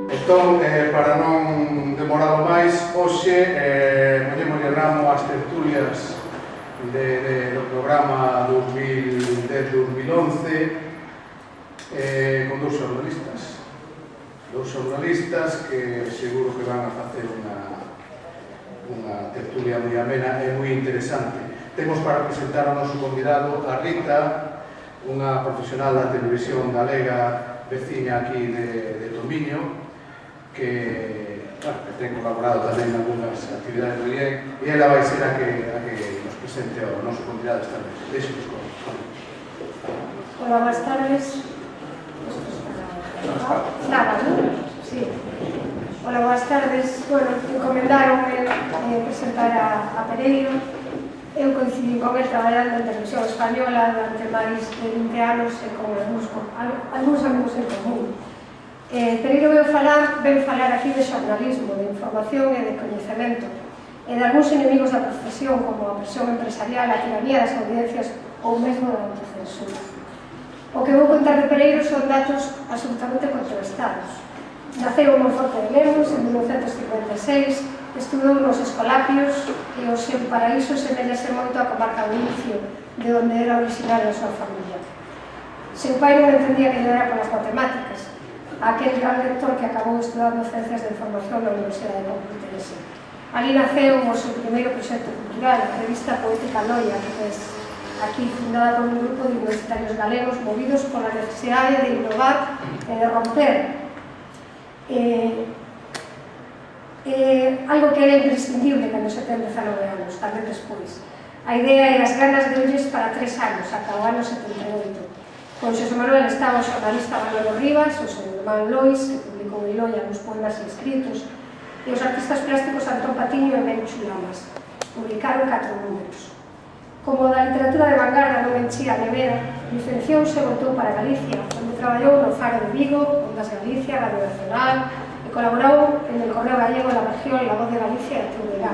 Entón, para non demorado máis, hoxe poñemos ramo ás tertulias do programa 2010-2011 con dous xornalistas que seguro que van a facer unha tertulia moi amena e moi interesante. Temos para presentar ao noso convidado a Rita, unha profesional da televisión galega veciña aquí de Tomiño, que ten colaborado tamén en algunhas actividades do IEC, e ela vai ser a que nos presente ao noso convidado esta vez. Deixemos con. Hola, buenas tardes. Nada, ¿no? Sí. Hola, buenas tardes. Bueno, encomendaronme presentar a Pereiro. Eu coincidí con él traballando en televisión española durante máis de 20 anos e con algúns amigos en común. Pereiro ven falar aquí de xornalismo, de información e de coñecemento, e de algúns inimigos da profesión, como a presión empresarial, a tiranía das audiencias ou mesmo da autocensura. O que vou contar de Pereiro son datos absolutamente contrastados. Naceu en Monforte de Lemos en 1956, estudou nos Escolapios e o seu paraíso semellase moito a comarca do Inicio, de onde era originaria a súa familia. Seu pai non entendía que lle era polas matemáticas, aquel gran lector que acabou estudando Ciencias de Información na Universidade de Complutense. Ali naceu o seu primeiro proxecto cultural, a revista Poética Loia, que é aquí fundada por un grupo de universitarios galegos movidos pola necesidade de innovar e de romper algo que era imprescindible cando se ten 19 anos, tamén despois. A idea e as ganas de olles para 3 anos, ata o ano 78. Con Xosé Manuel estaba o xornalista Manolo Rivas, o seu irmán Lois, que publicou en Loia uns poemas escritos, e os artistas plásticos Antón Patiño e Menchu Lamas. Publicaron 4 números. Como da literatura de vanguarda non enchía a nevera, licenciouse e voltou para Galicia, onde traballou no Faro de Vigo, Ondas Galicia, Radio Nacional, e colaborou en el Correo Gallego da Región, La Voz de Galicia e TVG.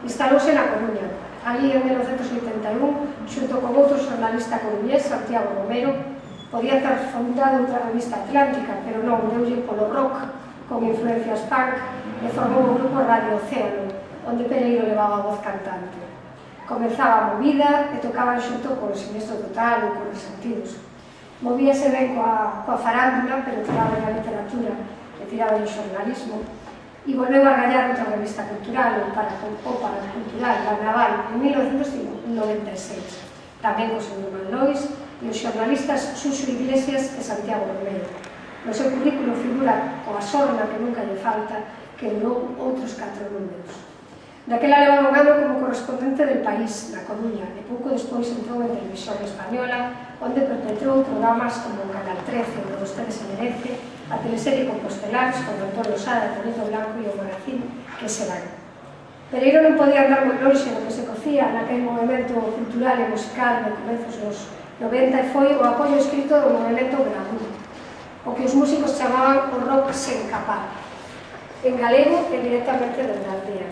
Instalouse na Coruña. Allí, en 1981, xunto con outro xornalista coruñés, Santiago Romero, podía ter fundado outra revista atlántica, pero non, deulle polo rock, con influencias punk, e formou o grupo Radio Océano, onde Pereiro levaba a voz cantante. Comezaba a movida e tocaban xunto con o Sinestro Total e con Resentidos. Movíase ben coa farándula, pero tiraba na literatura e tiraba no xornalismo, e volveu a rallar outra revista cultural, o Paracultural, La Naval, en 1996, tamén co seu irmán Lois, e os xornalistas Xuxo Iglesias e Santiago Romero. No seu currículo figura coa sorna que nunca lle falta, que durou outros 4 números. Daquela levaba un ano como correspondente del País, na Coruña, e pouco despois entrou en Televisión Española, onde perpetrou programas como o Canal 13, onde vostede se merece, a teleserie Compostelares, con Antonio Sada, Tonito Blanco e o Magazín que se van. Pereiro non podía andar moi longe do que se cocía naquele movimento cultural e musical de comezos dos 90 e foi o apoio escrito do movimento Gramur, o que os músicos chamaban o rock sen capar, en galego e directamente dende a aldea.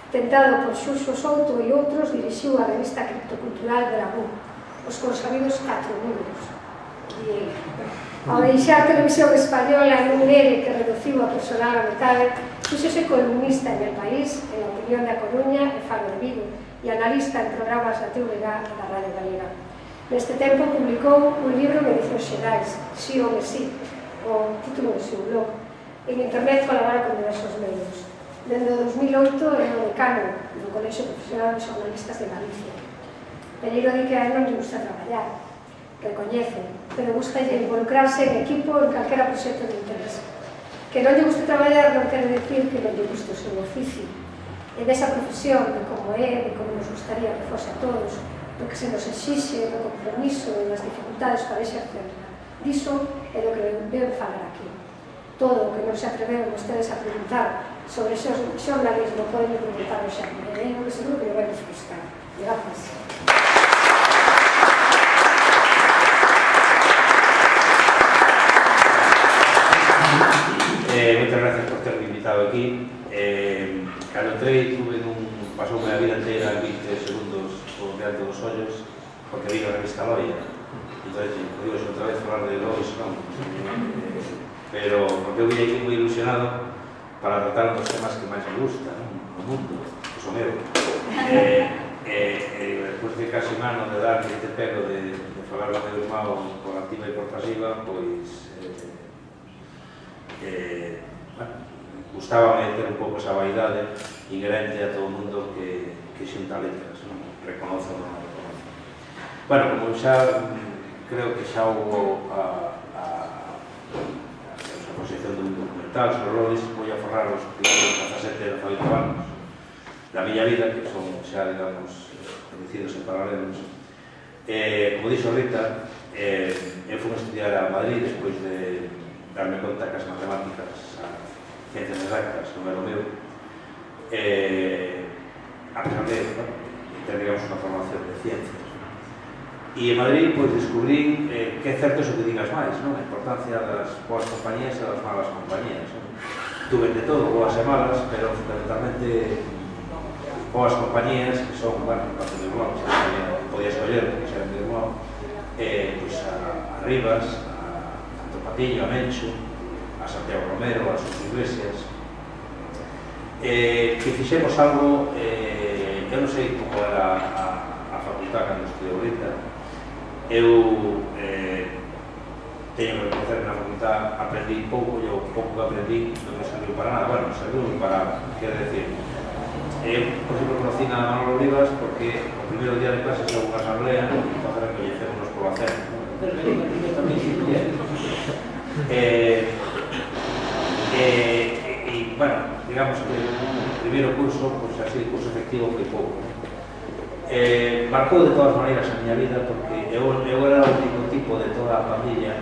Tentado por Xurxo Souto e outros, dirixiu a revista criptocultural Gramur, os consabidos 4 números. E ao deixar Televisión Española nun ere que reduciu a personal a metade, fíxose columnista en El País, en La Opinión da Coruña e Faro de Vigo, e analista en programas da TVG e da Radio Galega. Neste tempo publicou un libro en edicións xerais, Si ou Si, o título do seu blog. En internet colabora con diversos medios. Dende o 2008 é o decano do Colexio Profesional de Xornalistas de Galicia. Pereiro di que a él non lle gusta traballar, recoñece, pero busca involucrarse en equipo en calquera proxecto de interés. Que non lle guste traballar non quere decir que non lle guste o seu oficio. E desa profesión, de como é, de como nos gustaría que fose a todos, do que se nos exixe, do compromiso e das dificultades para exercerla. Diso é do que ven falar aquí. Todo o que non se atreveron vostedes a preguntar sobre xornalismo poden preguntar o xa. E eu que seguro que vai desfruscar. Gracias. Moitas gracias por terme invitado aquí. Cando entrei, pasoume a vida inteira 20 segundos por diante dos ollos, porque vi a revista Loia. Entón, digo, outra vez falar de Lois, non? pero porque eu vim aquí moi ilusionado para tratar un dos temas que máis me gusta no mundo, que son eu. Despois de casi un ano de dar este pego de falar do meu irmão por activa e por pasiva, pois gustaba ter un pouco esa vaidade inherente a todo o mundo que xunta letras, reconoce ou non reconoce. Bueno, como xa creo que xa houve a proxección dun documental sobre Lolis, vou a falar os primeiros 17 e 18 anos da miña vida, que son xa, digamos, conhecidos en paralelos. Como dixo Rita, eu fui a estudiar a Madrid despois de darme conta que as matemáticas, as ciencias exactas, non era o meu, a pesar de ter, digamos, unha formación de ciencias. E en Madrid, pois, descubrí que é certo iso que digas máis, non? A importancia das boas compañías e das malas compañías. Tuve de todo, boas e malas, pero fundamentalmente boas compañías que son, bueno, para o meu irmão, que podía escoller, que xa era o meu irmão, pois a Rivas, a Topatiño, a Mencho, a Santiago Romero, a Sus Iglesias, que fixemos algo, eu non sei como era a facultad cando estudiou ahorita. Eu teño que reconocer que na facultad aprendí pouco, e o pouco que aprendí non me serviu para nada. Bueno, serviu para, quero decir, eu, por exemplo, conocí a Manolo Rivas porque o primeiro día de clase houve unha asamblea e entonces recoñecémonos polo acento. Entonces, eu tamén existía. E, bueno, digamos que o primeiro curso, pois así, o curso efectivo foi pouco. Marcou de todas maneiras a miña vida porque eu era o único tipo de toda a familia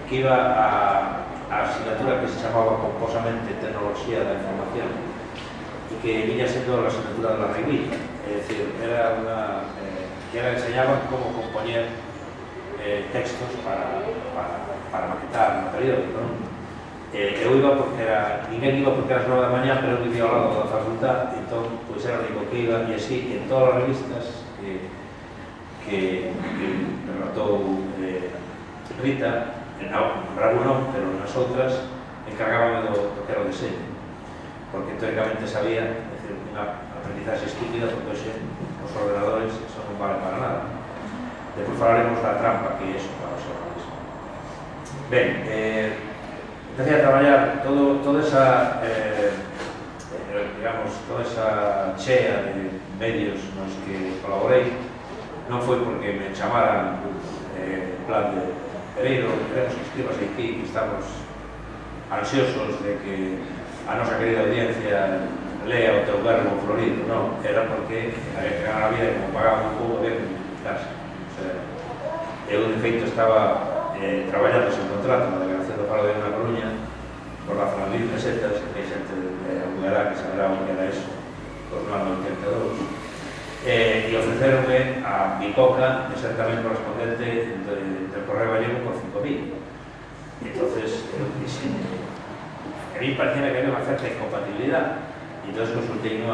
que iba a asignatura que se chamaba pomposamente Tecnoloxía da Información e que viña sendo a asignatura de la Reguilla, é dicir, era unha que enseñaban como compoñer textos para maquetar un periódico, non? Eu iba porque ninguén iba porque era as 9 da mañá, pero eu vivía ao lado da facultad, entón, pois era o único que iba, e así, en todas as revistas que relatou Rita, en Rabu non, pero nas outras, encargábame do que era o deseño, porque teóricamente sabía, é dicir, unha aprendizaxe estúpida, porque hoxe os ordenadores eso non vale para nada. Depois falaremos da trampa que é iso para o xornalismo. Ben, empecé a traballar toda esa, digamos, toda esa chea de medios nos que colaborei. Non foi porque me chamaran en plan de Pereiro, queremos que escribas aquí, que estamos ansiosos de que a nosa querida audiencia lea o teu verbo florido, non, era porque a vida como pagaba un pouco de casa. Eu, de feito, estaba traballando sen contrato na delegación do Faro de Na Coruña por razón de 1.000 pesetas, que hai xente de Albuquerque que saberá o que era eso, por no ano 82, e ofreceronme a bicoca exactamente correspondente del Correo Gallego por 5.000. Entonces, a mí parecía que había unha certa incompatibilidade, e entonces consultei que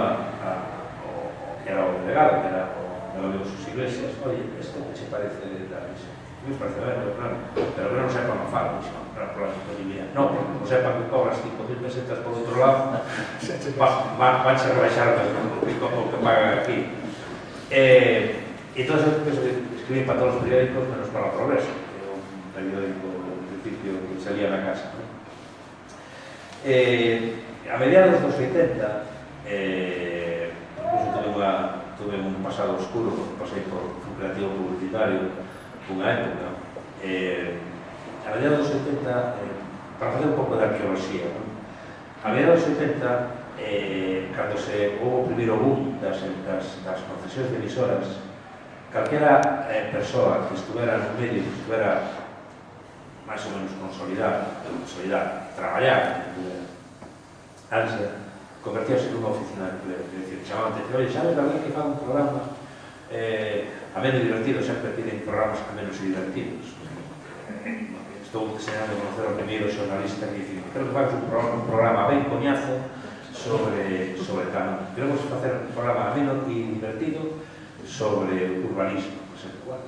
era o delegado, que era o meu amigo Sus Iglesias. Oye, esto que se parece tal vez, me parece ben, pero que non sepa non falo, por la disponibilidad. Non, porque non sepa que cobras 5.000 pesetas por outro lado, van a rebaixar o que pagan aquí. Entonces, escribí para todos os periódicos, menos para o Progreso, que é un periódico, en principio, que salía na casa. A mediados dos 80, incluso tuve un pasado oscuro, porque pasei por un creativo publicitario unha época. A mediados dos 80, para facer un pouco de arqueoloxía, a mediados dos 80, cando houve o primeiro boom das concesións de emisoras, calquera persoa que estuvera no medio, que estuvera máis ou menos consolidada, traballar, ansia, convertíase nunha oficina de empleo. É dicir, chamaban de oye, sabes alguén que faga un programa a menos divertido? Sempre piden programas a menos divertidos. Estou deseando conocer o primeiro xornalista que dice, creo que fagas un programa ben coñazo sobre tal. Queremos facer un programa ameno e divertido sobre urbanismo, por exemplo.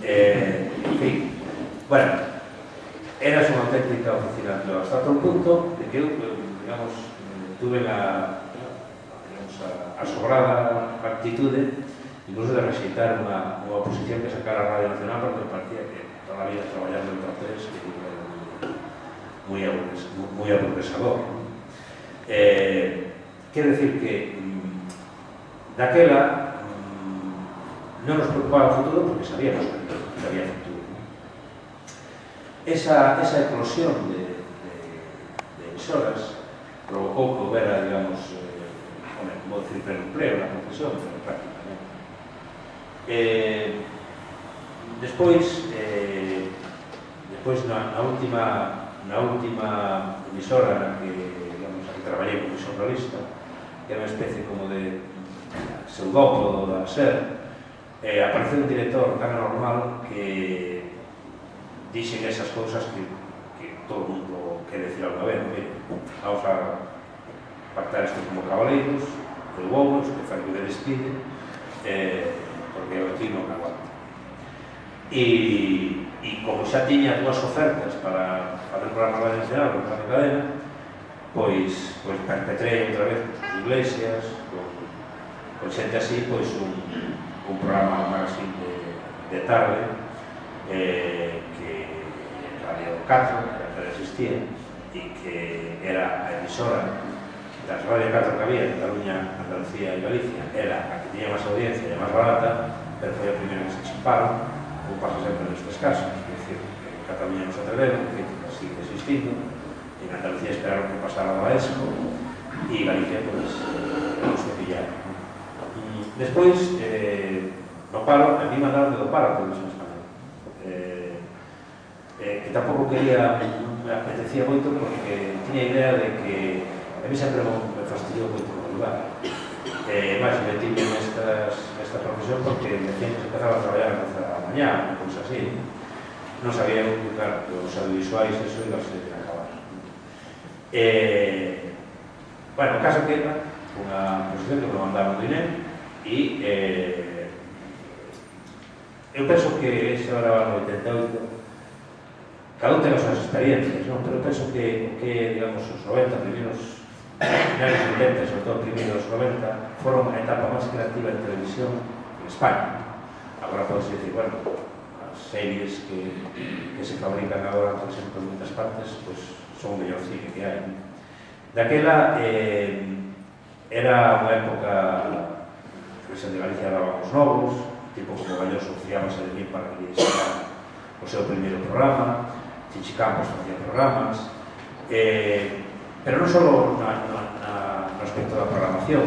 En fin, bueno, eras unha auténtica oficina nueva, hasta outro punto de que eu, digamos, tuve a sobrada actitude incluso de rexeitar unha oposición que sacara a Radio Nacional, porque me parecía que toda a vida traballando en carteles que moi aburguesador. Quero decir que daquela non nos preocupaba o futuro porque sabíamos que había futuro. Esa eclosión de emisoras provocou que houbera, digamos, como decir, preempleo na profesión, pero prácticamente. Despois, na última emisora na que traballei como xornalista, que era unha especie como de pseudópodo da SER, apareceu un director tan anormal que dixen esas cousas que todo o mundo quere decir alguna vez. Vamos a pactar isto como cabaleiros, de bobos, que fai que me despide, porque eu aquí non aguanto. E como xa tiña dúas ofertas para facer un programa nacional, un programa de cadena, pois perpetrei outra vez con Iglesias, con xente así, pois un programa magazine de tarde, que Radio 4, que non existía, e que era a emisora das Radio 4 que había en Cataluña, Andalucía e Galicia, era a que tiña máis audiencia e máis barata, pero foi a primeira que se chimparon, como pasa sempre nestes casos. É dicir, en Cataluña non se atreveron, que sigue existindo, en Andalucía esperaron que pasara a ESCO, e Galicia, pois, non se pillaron. Despois, no paro, a mí mandaron do paro a Televisión Española. Que tampouco quería, me apetecía moito porque tiña idea de que a mí sempre me fastidiou moito o lugar. Mais metíme nesta profesión porque me decían que se empezaba a traballar a la mañá, unha cousa así. Non sabía que, claro, que os audiovisuais eso iba a ser acabar. Bueno, o caso que era unha posición que me mandaron do INEM e eu penso que ese era o 88. Cada un ten as súas experiencias, non? Pero penso que, digamos, os 90, primeiros finales dos 80, sobre todo primeiros 90, foron a etapa máis creativa en televisión en España. Agora podes dicir, bueno, as series que se fabrican agora, por exemplo, en moitas partes, pues, son o mellor cine que hai. Daquela era unha época que se de Galicia dábamos novos, tipo como Galloso fiábase de mí para que dixera o seu primeiro programa, Chichi Campos facía programas, pero non só no aspecto da programación,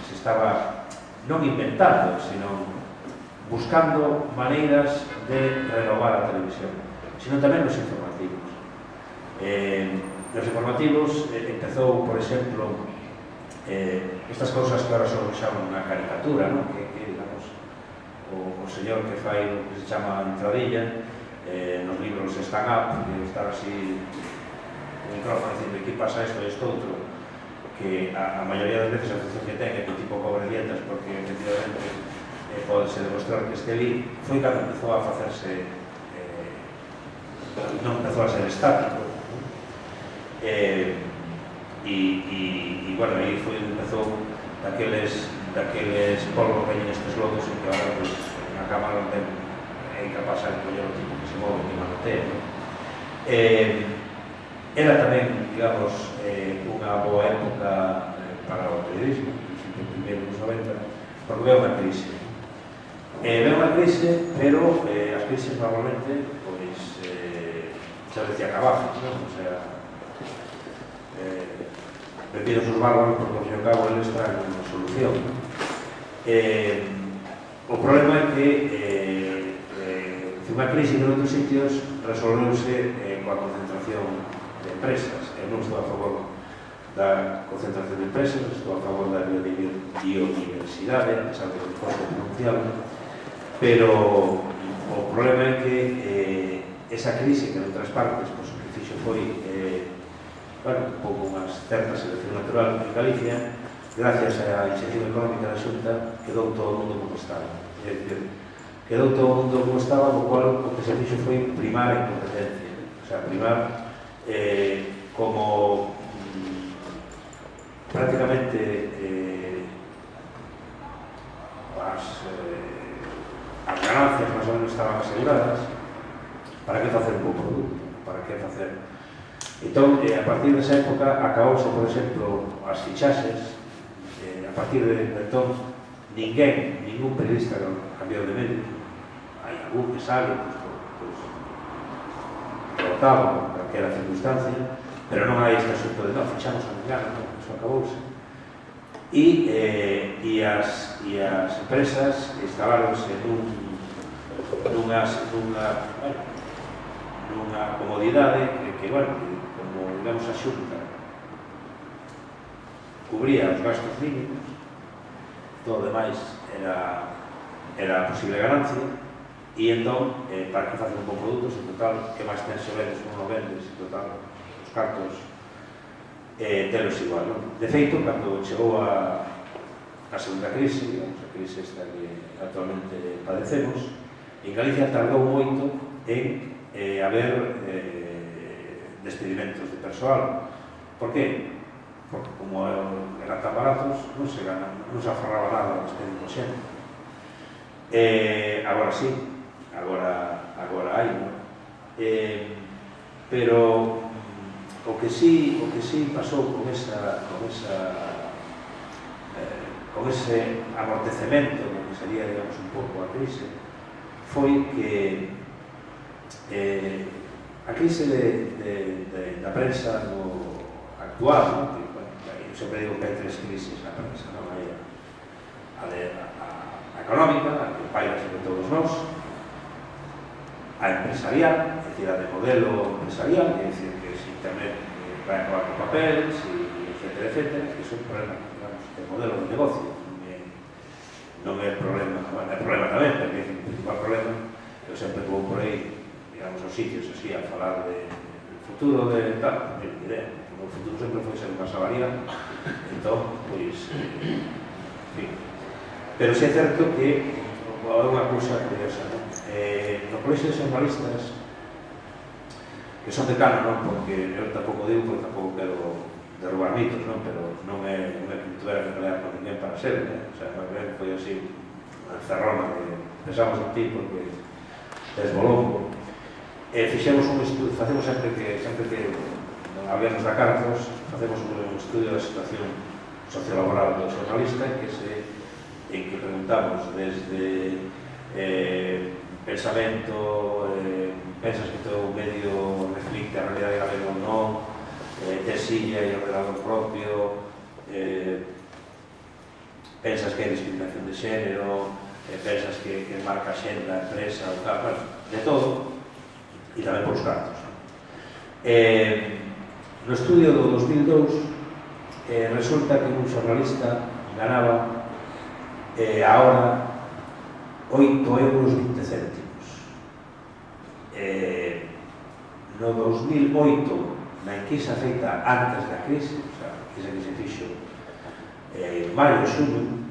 se estaba non inventando, sino buscando maneiras de renovar a televisión, sino tamén nos informativos. Nos informativos empezou, por exemplo, estas cousas que ahora son xa unha caricatura, ¿no? que digamos, o señor que fai o que se chama entradilla, nos libros están up, que está así o micrófono dicindo que pasa isto e isto outro, que a maioría das veces a función que ten é que o tipo cobre dietas porque efectivamente pode se demostrar que este ali, foi cando empezou a facerse non empezou a ser estático, e bueno, aí foi empezou daqueles polvos que veñen estes lodos en que agora na cámara non ten é incapaz de coller o tipo que se move que manotea. Era tamén, digamos, unha boa época para o periodismo, en primeiro dos 90, porque veo unha crise. Veo unha crise, pero as crises normalmente, pois, xa decía Cavazos, non? O sea, metidos os bárbaros porque ao fin e ao cabo eles traen unha solución. O problema é que unha crise en outros sitios resolveuse coa concentración de empresas. Eu non estou a favor da concentración de empresas, estou a favor da biodiversidade, a pesar de que o costo pronunciable, pero o problema é que esa crise que en outras partes, pois, o que fixo foi un pouco unha certa selección natural en Galicia, gracias á iniciativa económica da Xunta, quedou todo o mundo como estaba. É dicir, quedou todo o mundo como estaba, o cual o que se fixo foi primar a incompetencia. o sea, primar como prácticamente as ganancias máis ou menos estaban aseguradas. Para que facer un bo produto? Para que facer? Entón, a partir desa época acabouse, por exemplo, as fichaxes. A partir de entón, ningún periodista cambiou de medio. Hai algún que sale, derrotado por calquera circunstancia, pero non hai este asunto de non, fichamos a Mengano, non, eso acabouse. E as empresas instalaronse nunha comodidade que, bueno, como, digamos, a Xunta cubría os gastos mínimos, todo o demais era posible ganancia, e entón, para que facer un bon produto, se total, que máis ten se vendes ou non vendes, se total, os cartos telos igual, non? De feito, cando chegou a segunda crise, digamos, a crise esta que actualmente padecemos, en Galicia tardou moito en haber despedimentos de persoal. Por qué? Porque como eran tan baratos, non se aforraba nada a despedir con xente. Agora sí, agora hai, non? Pero o que sí pasou con ese amortecemento, que sería, digamos, un pouco a crise, foi que a crise da prensa actual, que, bueno, eu sempre digo que hai tres crises na prensa, non? Hai a económica, a que paira sobre todos nós, a empresarial, é dicir, a de modelo empresarial, é dicir, que se internet vai acabar con papel, etcétera, que son problemas, digamos, de modelo de negocio. Non é problema, bueno, é problema tamén, porque é o principal problema. Eu sempre vou por aí, digamos, aos sitios así, a falar do futuro de tal, non diré, o futuro sempre foi ser unha salaria, entón, pois, en fin. Pero sí é certo que é unha cousa curiosa, non? No colexio de xornalistas, que son decano, non? Porque eu tampouco digo, porque tampouco quero derrubar mitos, non? Pero non é que tuvera que pelear con ninguén para ser, non? O sea, máis ben foi así unha encerrona que pensamos en ti porque desbolongo. Fixemos un estudio, facemos sempre que hablamos da Cartos, facemos un estudio da situación sociolaboral do xornalista en que preguntamos desde pensamento, pensas que teu medio reflicte a realidade galega ou non, tesilla e ordenador propio, pensas que hai discriminación de xénero, pensas que marca a xenda, a empresa ou tal, bueno, de todo, e tamén por os cartos. No estudio do 2002 resulta que un xornalista ganaba a hora 8,20 euros. No 2008, na enquisa feita antes da crise, o sea, a enquisa que se fixo maio, xuño,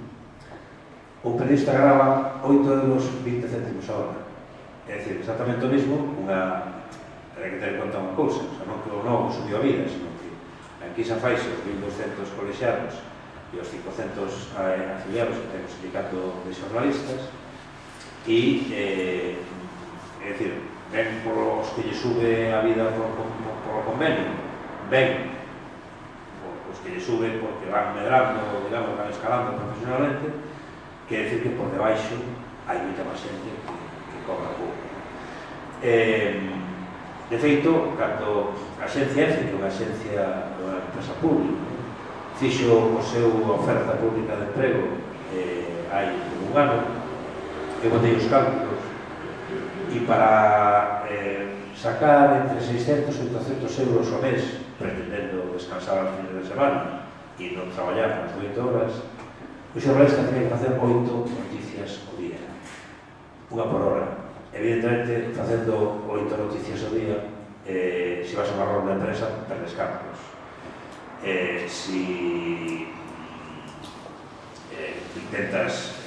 o periodista ganaba 8,20 euros a hora. É dicir, exactamente o mesmo, hai que ter en conta unha cousa, o sea, non que o novo subiu a vida, senón que a enquisa faixe os 1.200 colexiados e os 500 afiliados que ten o sindicato de xornalistas e, é dicir, ven por os que lle sube a vida por convenio, ven os que lle sube porque van medrando, digamos, van escalando profesionalmente, que decir que por debaixo hai moita máis xente que cobra pouco. De feito, cando a Xencia EFE, que é unha xencia, unha empresa pública, fixo a súa oferta pública de emprego hai un ano, eu botei os cálculos, e para sacar entre 600 e 800 euros ao mes, pretendendo descansar aos fines de semana e non traballar nas 8 horas, o xornalista tenía que facer 8 noticias ao día, unha por hora. Evidentemente, facendo 8 noticias ao día, se vas a unha ronda de empresa, perdes cartos. Si intentas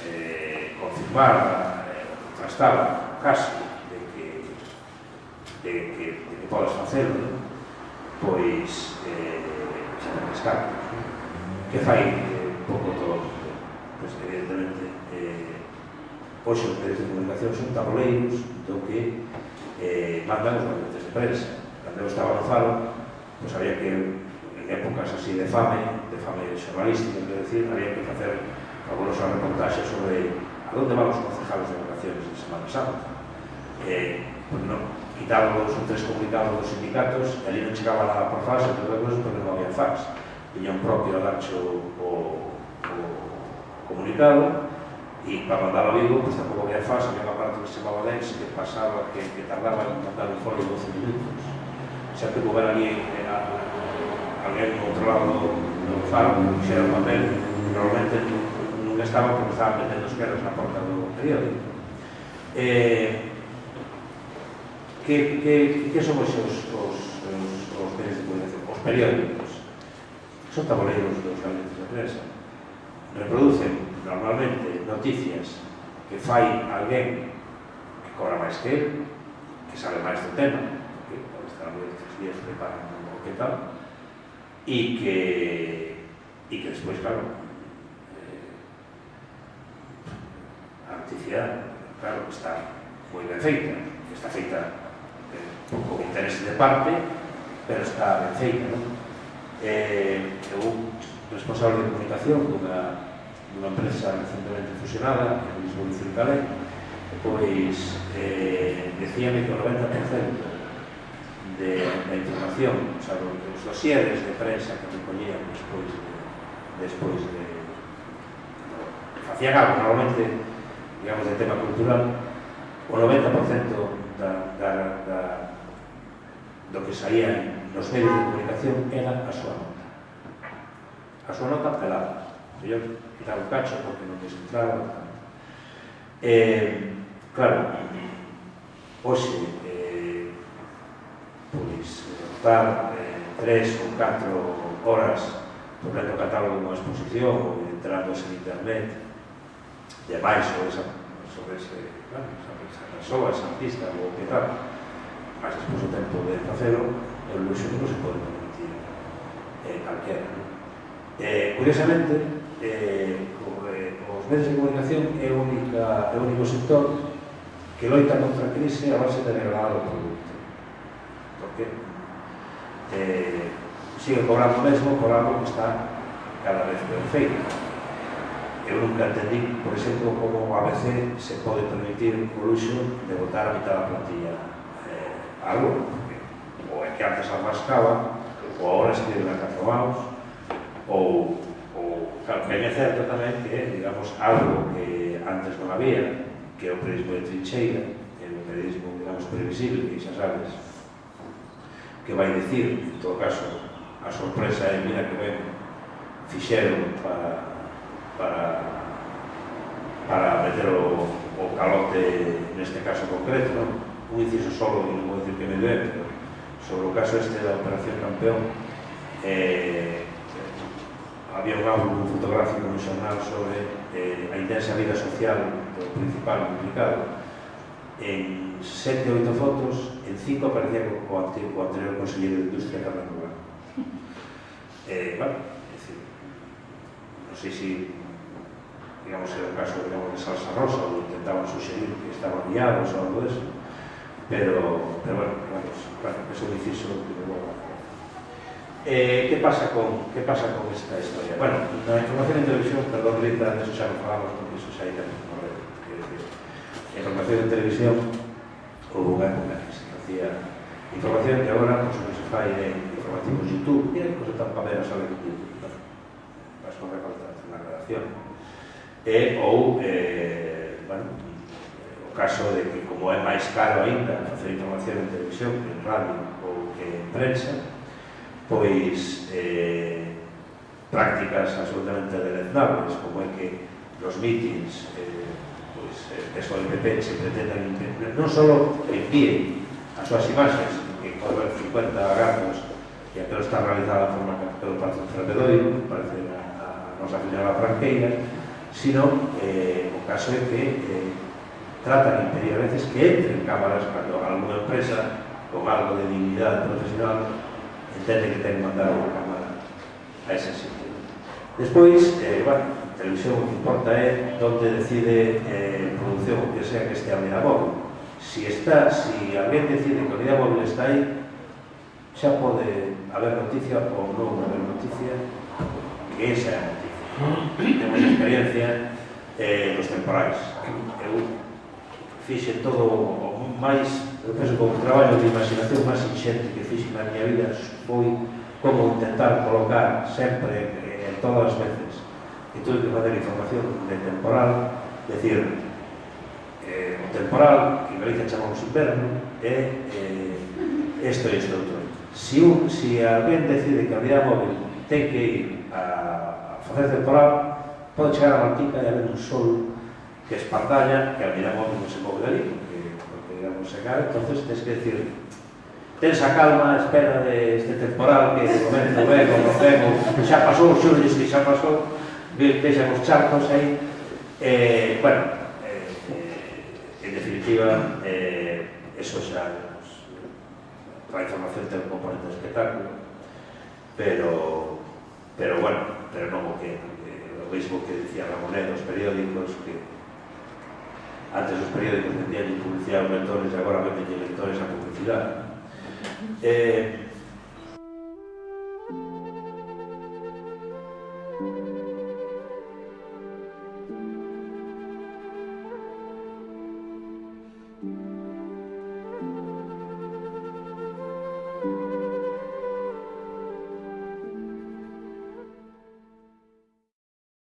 confirmar, contrastar o caso de que podes facelo, pois xa tenes cartos. Que fai pouco todo? Pois, evidentemente, hoxe os medios de comunicación son tabuleiros do que mandan os gabinetes de prensa. Cando eu estaba no Faro, pois había que, en épocas así de fame xornalística, quero dicir, había que facer algunos reportaxes sobre a onde van os concejales de vacaciones de Semana Santa. Pues non, quitaban os 3 comunicados dos sindicatos, e ali non chegaba nada por fax, entre outras cosas, porque non había fax. Tiña un propio agarcho o comunicado, e para mandar a Vigo, pues tampouco había fax, había unha parte que se chamaba Lens, que pasaba, que tardaba en mandar un folio de 12 minutos. Sempre que houbera ali alguén no outro lado do Faro, que puxera o papel, normalmente nunca estaba porque estaban metendo esquerdas na porta do periódico. Que son os medios de comunicación? Os periódicos. Son tabuleiros dos gabinetes de prensa. Reproducen normalmente noticias que fai alguén que cobra máis que él, que sabe máis do tema, que pode estar moi 3 días preparando o que tal, e que despois, claro, a noticia, claro, está moi ben feita, está feita con interés de parte, pero está ben feita, non? Eu, responsable de comunicación dunha empresa recentemente fusionada, en Lisboa e Circalé, pois decíame que o 90% da información, o sea, os dosieres de prensa que recollían despois de facían algo, normalmente, digamos, de tema cultural, o 90% do que saía nos medios de comunicación era a súa nota. A súa nota pelada. Eu quitar un cacho porque non desentraba. Claro, hoxe, pois, estar 3 ou 4 horas volvendo o catálogo dunha exposición ou entrando en internet demais sobre esa persoa, esa artista ou que tal, mas despois o tempo de facelo é un luxo que non se pode permitir calquera. Curiosamente, os medios de comunicación é o único sector que loita contra a crise a base de regalar o produto. Porque sigue cobrando o mesmo por algo que está cada vez peor feito. Eu nunca entendí, por exemplo, como a ABC se pode permitir o luxo de botar a mitad da plantilla algo, ou é que antes almascaba, ou agora escribe na Cazomaos, ou claro, ben é certo tamén que, digamos, algo que antes non había, que é o periodismo de trincheira, é o periodismo, digamos, previsible, que xa sabes, que vai dicir, en todo caso, a sorpresa é, mira que ben fixeron para meter o calote neste caso concreto, non? Un inciso solo, e non vou dicir que me debe, pero sobre o caso este da Operación Campeón, había un álbum fotográfico no xornal sobre a intensa vida social do principal implicado. En 7 ou 8 fotos, en 5 aparecía o anterior conselleiro de Industria, Carlos Rubén. Bueno, é dicir, non sei se, digamos, era o caso de Salsa Rosa, ou intentaban suxerir que estaban guiados ou algo deso, pero bueno, claro, é un inciso que me vou a hacer. Que pasa con esta historia? Bueno, na información en televisión, perdón, Rita, de eso xa non falamos, porque eso xa hai tempo, a información en televisión houve unha época que se facía información que agora, pues, se fai en informativos YouTube, mira que cosa tan pamera sale en YouTube, vas con recortar na redacción, ou, bueno, o caso de que, como é máis caro ainda facer información en televisión que en radio ou que en prensa, pois prácticas absolutamente deleznables, como é que los mítins, pois, PSOE e PP se pretendan non só envíen as súas imaxes, que pode haber 50 gatos e aquilo está realizado de forma que todo parece un frapedoiro, parece a nosa señora Franqueira, sino o caso é que tratan de impedir a veces que entren cámaras cando alguna empresa con algo de dignidade profesional, entende que ten que mandar unha cámara a ese sitio. Despois, bueno, a televisión o que importa é onde decide produción que sea que este a unidade móvil. Si alguén decide que a unidade móvil está aí, xa pode haber noticia ou non haber noticia, que esa é a noticia. Temos experiencia nos temporais. Eu fixe todo o máis, eu penso que o traballo de imaginación máis inxente que fixe na miña vida foi como intentar colocar sempre, en todas as veces, que tuve que facer información de temporal, decir, o temporal, que en Galicia chamamos inverno, é isto e isto outro. Si alguén decide que a unidade móvil ten que ir a facer temporal, pode chegar a Martica e haber un sol que espardalla, que a unidade móvil non se move dali, porque digamos chegar, entonces tens que decir, tens a calma a espera deste temporal que de momento vego, non vego, xa pasou, xulles que xa pasou, vexan os charcos aí, bueno, en definitiva, eso xa, a información ten un componente de espectáculo, pero bueno, pero non o que o mismo que decía Ramonet dos periódicos, que antes os periódicos vendían publicidade aos lectores e agora venden lectores a publicidade.